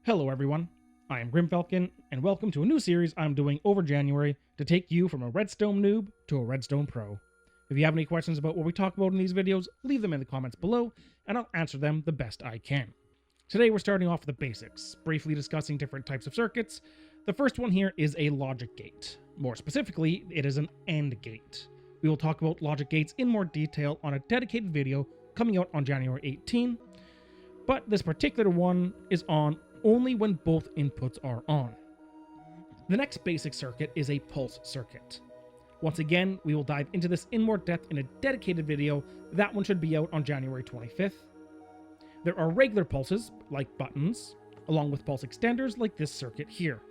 Hello everyone, I am Grimfalcon, and welcome to a new series I'm doing over January to take you from a Redstone Noob to a Redstone Pro. If you have any questions about what we talk about in these videos, leave them in the comments below, and I'll answer them the best I can. Today we're starting off with the basics, briefly discussing different types of circuits. The first one here is a logic gate. More specifically, it is an AND gate. We will talk about logic gates in more detail on a dedicated video coming out on January 18, but this particular one is on only when both inputs are on. The next basic circuit is a pulse circuit. Once again, we will dive into this in more depth in a dedicated video. That one should be out on January 25th. There are regular pulses, like buttons, along with pulse extenders like this circuit here.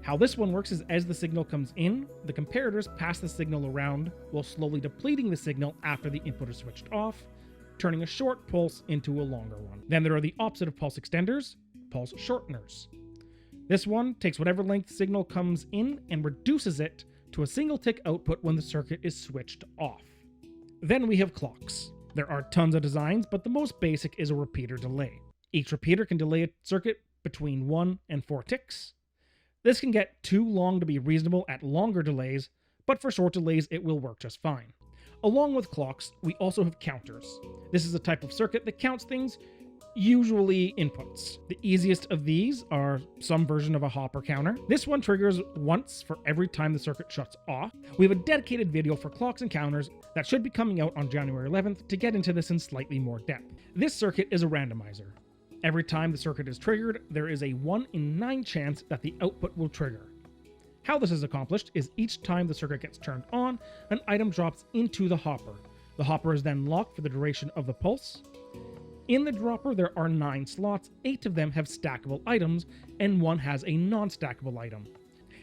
How this one works is as the signal comes in, the comparators pass the signal around while slowly depleting the signal after the input is switched off, turning a short pulse into a longer one. Then there are the opposite of pulse extenders, pulse shorteners. This one takes whatever length signal comes in and reduces it to a single tick output when the circuit is switched off. Then we have clocks. There are tons of designs, but the most basic is a repeater delay. Each repeater can delay a circuit between 1 and 4 ticks. This can get too long to be reasonable at longer delays, but for short delays it will work just fine. Along with clocks, we also have counters. This is a type of circuit that counts things, usually inputs. The easiest of these are some version of a hopper counter. This one triggers once for every time the circuit shuts off. We have a dedicated video for clocks and counters that should be coming out on January 11th to get into this in slightly more depth. This circuit is a randomizer. Every time the circuit is triggered, there is a 1 in 9 chance that the output will trigger. How this is accomplished is each time the circuit gets turned on, an item drops into the hopper. The hopper is then locked for the duration of the pulse. In the dropper, there are 9 slots, 8 of them have stackable items, and 1 has a non-stackable item.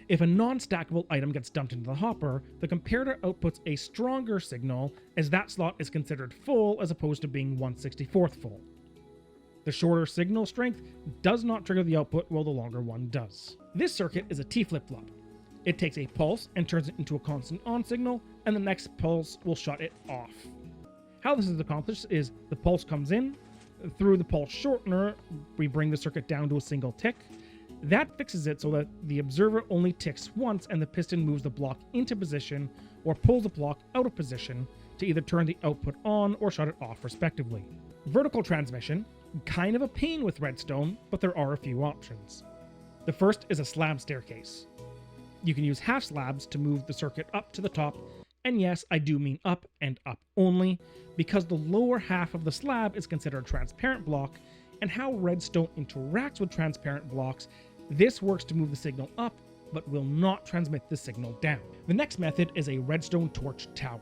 If a non-stackable item gets dumped into the hopper, the comparator outputs a stronger signal, as that slot is considered full as opposed to being 1/64th full. The shorter signal strength does not trigger the output, while the longer one does. This circuit is a T flip-flop. It takes a pulse and turns it into a constant on signal, and the next pulse will shut it off. How this is accomplished is the pulse comes in. Through the pulse shortener, we bring the circuit down to a single tick. That fixes it so that the observer only ticks once and the piston moves the block into position or pulls the block out of position to either turn the output on or shut it off respectively. Vertical transmission, kind of a pain with Redstone, but there are a few options. The first is a slab staircase. You can use half slabs to move the circuit up to the top, and yes, I do mean up and up only, because the lower half of the slab is considered a transparent block, and how Redstone interacts with transparent blocks, this works to move the signal up, but will not transmit the signal down. The next method is a redstone torch tower.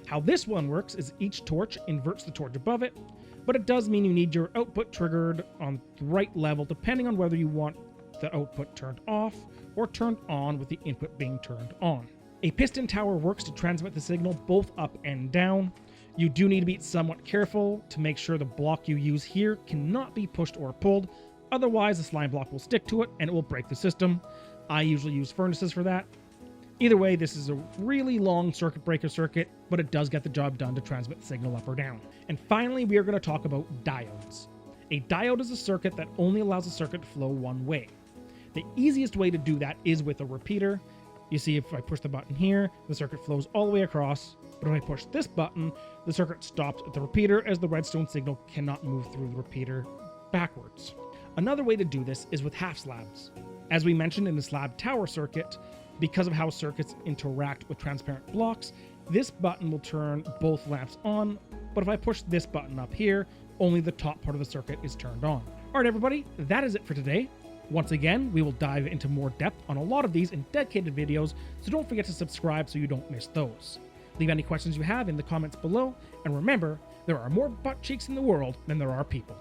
How this one works is each torch inverts the torch above it, but it does mean you need your output triggered on the right level depending on whether you want the output turned off or turned on with the input being turned on. A piston tower works to transmit the signal both up and down. You do need to be somewhat careful to make sure the block you use here cannot be pushed or pulled, otherwise the slime block will stick to it and it will break the system. I usually use furnaces for that. Either way, this is a really long circuit breaker circuit, but it does get the job done to transmit the signal up or down. And finally, we are going to talk about diodes. A diode is a circuit that only allows a circuit to flow one way. The easiest way to do that is with a repeater. You see, if I push the button here, the circuit flows all the way across, but if I push this button, the circuit stops at the repeater as the redstone signal cannot move through the repeater backwards. Another way to do this is with half slabs. As we mentioned in the slab tower circuit, because of how circuits interact with transparent blocks, this button will turn both lamps on, but if I push this button up here, only the top part of the circuit is turned on. Alright everybody, that is it for today. Once again, we will dive into more depth on a lot of these in dedicated videos, so don't forget to subscribe so you don't miss those. Leave any questions you have in the comments below, and remember, there are more butt cheeks in the world than there are people.